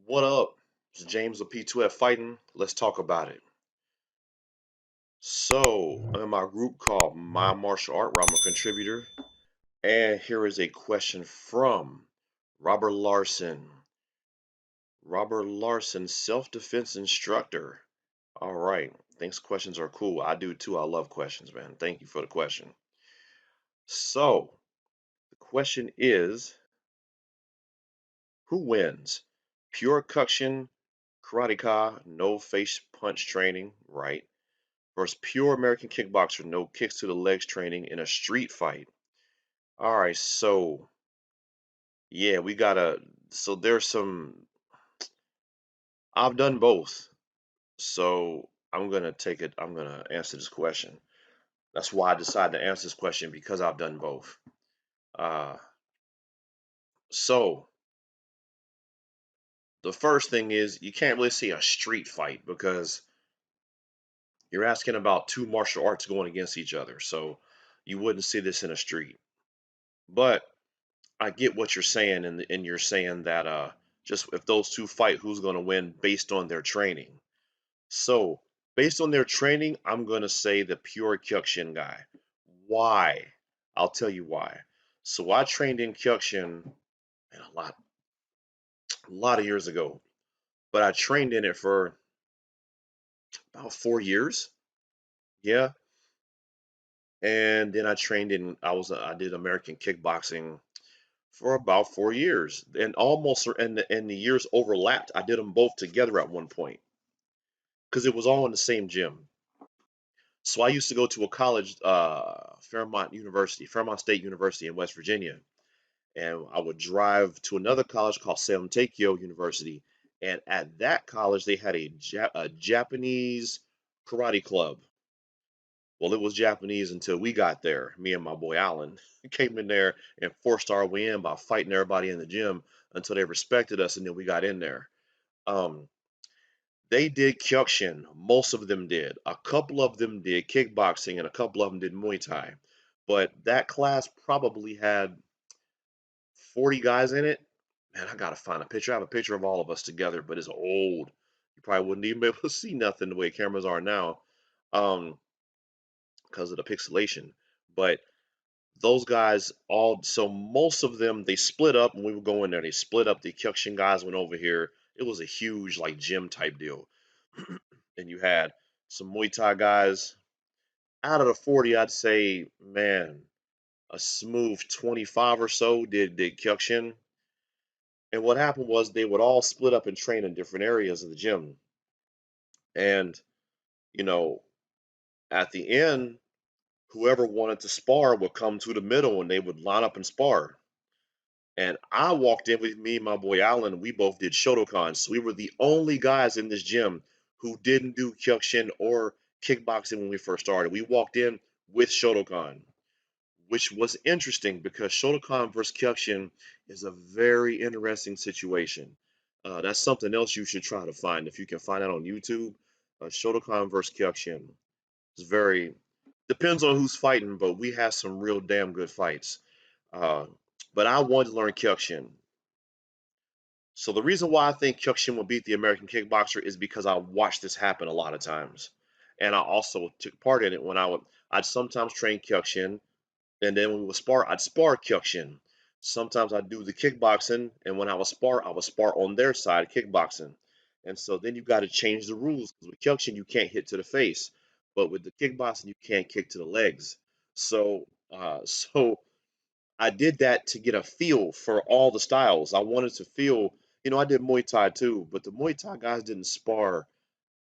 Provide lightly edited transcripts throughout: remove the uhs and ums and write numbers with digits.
What up? It's James of P2F Fighting. Let's talk about it. So, I'm in my group called My Martial Art, where I'm a contributor. And here is a question from Robert Larson. Robert Larson, self-defense instructor. All right. Thanks. Questions are cool. I do too. I love questions, man. Thank you for the question. So, the question is, who wins? Pure kyokushin, karateka, no face punch training, right? Versus pure American kickboxer, no kicks to the legs training in a street fight. All right, so yeah, we gotta. So there's some. I've done both, so I'm gonna take it. I'm gonna answer this question. That's why I decided to answer this question because I've done both. Uh, so the first thing is you can't really see a street fight because you're asking about two martial arts going against each other, so you wouldn't see this in a street. But I get what you're saying, and you're saying that just if those two fight, who's going to win based on their training. So based on their training, I'm going to say the pure Kyokushin guy. Why? I'll tell you why. So I trained in Kyokushin a lot of years ago, but I trained in it for about 4 years. Yeah, and then I trained in I did American kickboxing for about 4 years, and almost and the years overlapped. I did them both together at one point because it was all in the same gym. So I used to go to a college, Fairmont State University in West Virginia, and I would drive to another college called Salem Takeo University. And at that college, they had a Japanese karate club. Well, it was Japanese until we got there. Me and my boy Alan came in there and forced our way in by fighting everybody in the gym until they respected us, and then we got in there. Um, they did Kyokushin. Most of them did. A couple of them did kickboxing, and a couple of them did Muay Thai. But that class probably had 40 guys in it. Man, I gotta find a picture. I have a picture of all of us together, but it's old. You probably wouldn't even be able to see nothing the way cameras are now, um, because of the pixelation. But those guys all, so most of them, they split up when we were going there. They split up. The Kyokushin guys went over here. It was a huge like gym type deal. And you had some Muay Thai guys. Out of the 40, I'd say, man, a smooth 25 or so did Kyokushin. And what happened was they would all split up and train in different areas of the gym. And, you know, at the end, whoever wanted to spar would come to the middle and they would line up and spar. And I walked in with me and my boy Alan, and we both did Shotokan. So we were the only guys in this gym who didn't do Kyokushin or kickboxing when we first started. We walked in with Shotokan, which was interesting because Shotokan versus Kyokushin is a very interesting situation. That's something else you should try to find if you can find that on YouTube. Shotokan versus Kyokushin. It's very depends on who's fighting, but we had some real damn good fights. Uh, but I wanted to learn Kyokushin. So the reason why I think Kyokushin will beat the American kickboxer is because I watched this happen a lot of times, and I also took part in it when I'd sometimes train Kyokushin, and then when we would spar, I'd spar Kyokushin. Sometimes I'd do the kickboxing, and when I would spar on their side kickboxing. And so then you got to change the rules because with Kyokushin you can't hit to the face, but with the kickboxing you can't kick to the legs. So I did that to get a feel for all the styles. I wanted to feel, I did Muay Thai too, but the Muay Thai guys didn't spar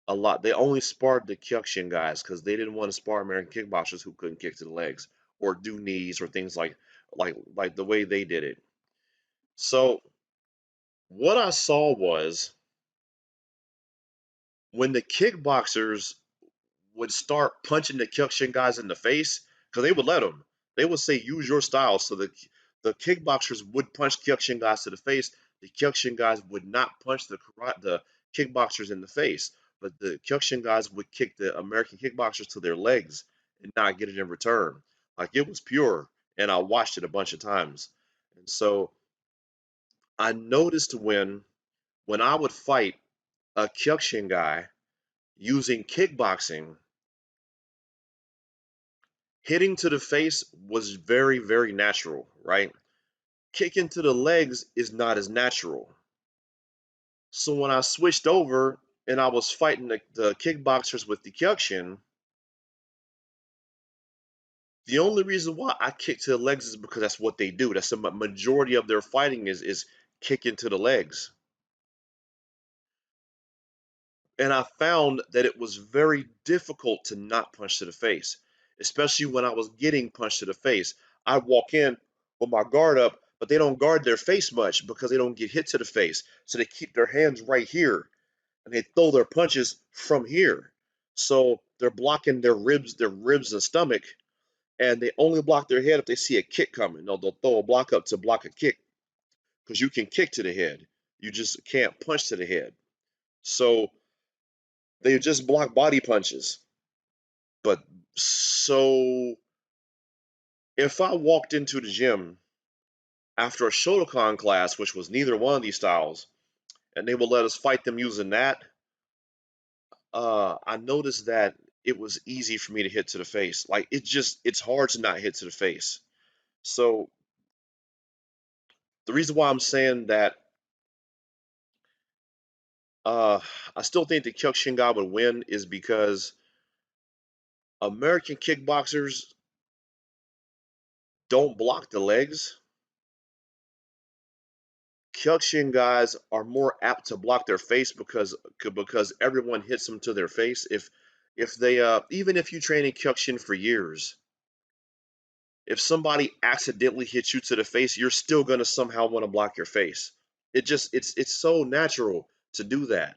a lot. They only sparred the Kyokushin guys because they didn't want to spar American kickboxers who couldn't kick to the legs or do knees or things like the way they did it. So what I saw was when the kickboxers would start punching the Kyokushin guys in the face, because they would let them. They would say, use your style. So the kickboxers would punch Kyokushin guys to the face. The Kyokushin guys would not punch the kickboxers in the face. But the Kyokushin guys would kick the American kickboxers to their legs and not get it in return. Like it was pure. And I watched it a bunch of times. And so I noticed when When I would fight a kyokushin guy using kickboxing, hitting to the face was very, very natural, right? Kicking to the legs is not as natural. So when I switched over and I was fighting the kickboxers with the kyokushin, the only reason why I kick to the legs is because that's what they do. That's the majority of their fighting is kicking to the legs. And I found that it was very difficult to not punch to the face, especially when I was getting punched to the face. I walk in with my guard up, but they don't guard their face much because they don't get hit to the face. So they keep their hands right here and they throw their punches from here. So they're blocking their ribs and stomach, and they only block their head if they see a kick coming. They'll throw a block up to block a kick because you can kick to the head. You just can't punch to the head. So they just block body punches. But so if I walked into the gym after a Shotokan class, which was neither one of these styles, and they would let us fight them using that, I noticed that it was easy for me to hit to the face. Like it's hard to not hit to the face. So the reason why I'm saying that uh, I still think the Kyokushin guy would win is because American kickboxers don't block the legs. Kyokushin guys are more apt to block their face because everyone hits them to their face. If they even if you train in Kyokushin for years, if somebody accidentally hits you to the face, you're still gonna somehow want to block your face. It's so natural to do that.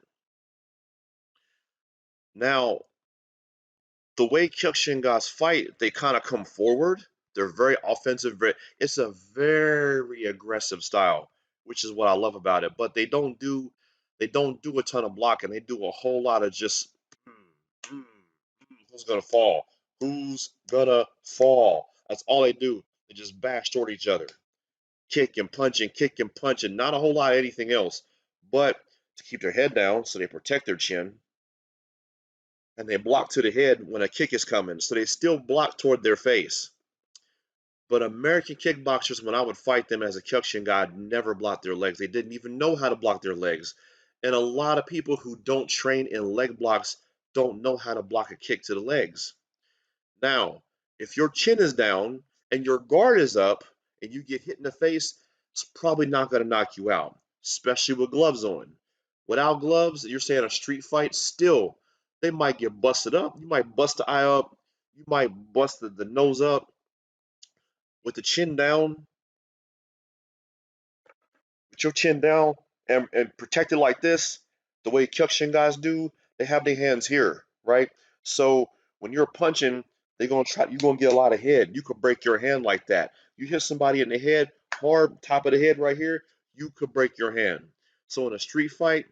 Now, the way Kyokushin guys fight, they kind of come forward. They're very offensive. It's a very aggressive style, which is what I love about it. But they don't do a ton of blocking. They do a whole lot of just who's gonna fall, who's gonna fall. That's all they do. They just bash toward each other, kick and punch, and not a whole lot of anything else. But to keep their head down, so they protect their chin, and they block to the head when a kick is coming. So they still block toward their face. But American kickboxers, when I would fight them as a Kyokushin guy, never blocked their legs. They didn't even know how to block their legs. And a lot of people who don't train in leg blocks don't know how to block a kick to the legs. Now, if your chin is down and your guard is up and you get hit in the face, it's probably not going to knock you out, especially with gloves on. Without gloves, you're saying a street fight, still, they might get busted up. You might bust the eye up. You might bust the nose up with the chin down, with your chin down and protected like this, the way Kyokushin guys do, they have their hands here, right? So when you're punching, you're gonna get a lot of head. You could break your hand like that. You hit somebody in the head, hard top of the head right here, you could break your hand. So in a street fight,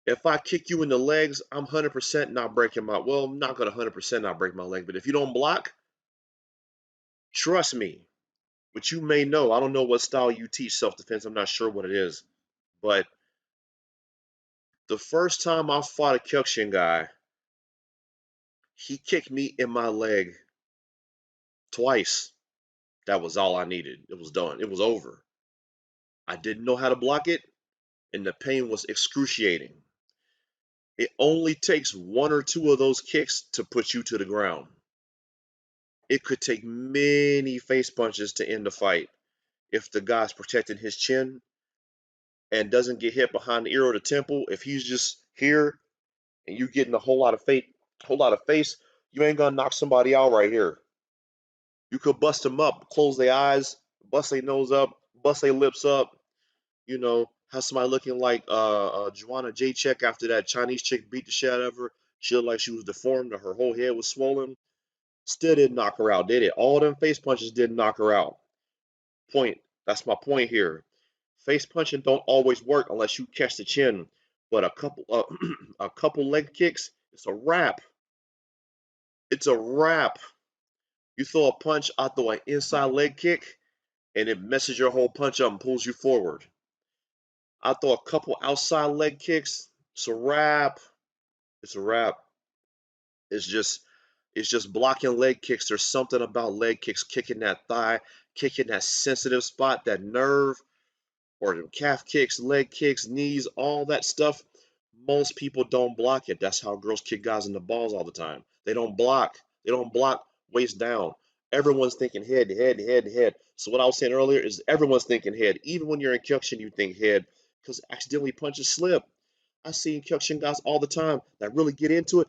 if I kick you in the legs, I'm 100% not breaking I'm not gonna 100% not break my leg, but if you don't block, trust me, which you may know, I don't know what style you teach self-defense, I'm not sure what it is, but the first time I fought a Kyokushin guy, he kicked me in my leg twice. That was all I needed. It was done. It was over. I didn't know how to block it, and the pain was excruciating. It only takes one or two of those kicks to put you to the ground. It could take many face punches to end the fight if the guy's protecting his chin and doesn't get hit behind the ear or the temple. If he's just here and you getting a whole lot of face, you ain't gonna knock somebody out right here. You could bust them up, close their eyes, bust their nose up, bust their lips up. Have somebody looking like Joanna Jacek after that Chinese chick beat the shit out of her. She looked like she was deformed, and her whole head was swollen. Still didn't knock her out, did it? All them face punches didn't knock her out. Point. That's my point here. Face punching don't always work unless you catch the chin. But a couple leg kicks, it's a wrap. It's a wrap. You throw a punch, I throw an inside leg kick, and it messes your whole punch up and pulls you forward. I throw a couple outside leg kicks. It's a wrap. It's a wrap. It's just it's just blocking leg kicks. There's something about leg kicks, kicking that thigh, kicking that sensitive spot, that nerve, or the calf kicks, leg kicks, knees, all that stuff. Most people don't block it. That's how girls kick guys in the balls all the time. They don't block. They don't block waist down. Everyone's thinking head, head, head, head. So what I was saying earlier is everyone's thinking head. Even when you're in kyokushin, you think head because accidentally punches slip. I see kyokushin guys all the time that really get into it.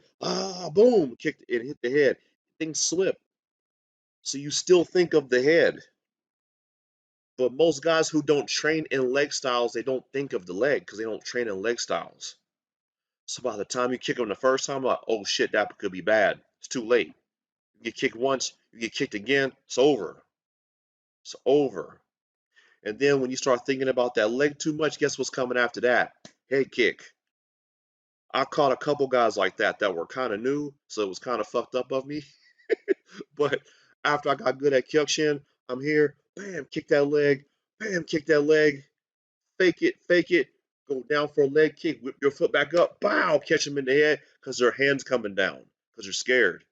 Boom, kick it, hit the head. Things slip. So you still think of the head. But most guys who don't train in leg styles, they don't think of the leg because they don't train in leg styles. So by the time you kick them the first time, like, oh shit, that could be bad. It's too late. You get kicked once, you get kicked again, it's over. It's over. And then when you start thinking about that leg too much, guess what's coming after that? Head kick. I caught a couple guys like that were kind of new, so it was kind of fucked up of me. But after I got good at kyokushin, I'm here, bam, kick that leg, bam, kick that leg, fake it, go down for a leg kick, whip your foot back up, bow, catch them in the head because their hand's coming down because they're scared.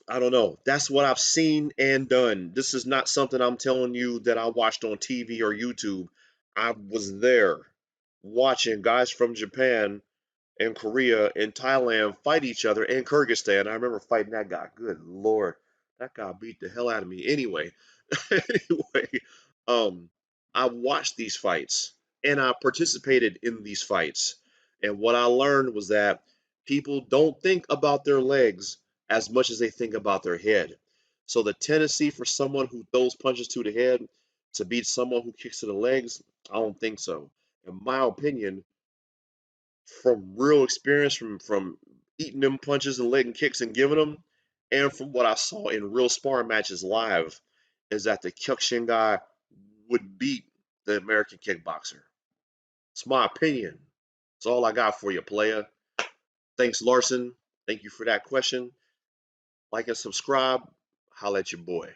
I don't know. That's what I've seen and done. This is not something I'm telling you that I watched on TV or YouTube. I was there watching guys from Japan and Korea and Thailand fight each other in Kyrgyzstan. I remember fighting that guy. Good Lord. That guy beat the hell out of me. Anyway, um, I watched these fights and I participated in these fights. And what I learned was that people don't think about their legs as much as they think about their head. So the tendency for someone who throws punches to the head to beat someone who kicks to the legs, I don't think so. In my opinion, from real experience, from eating them punches and leg kicks and giving them, and from what I saw in real sparring matches live, is that the Kyokushin guy would beat the American kickboxer. It's my opinion. It's all I got for you, player. Thanks, Larson. Thank you for that question. Like and subscribe. Holla at your boy.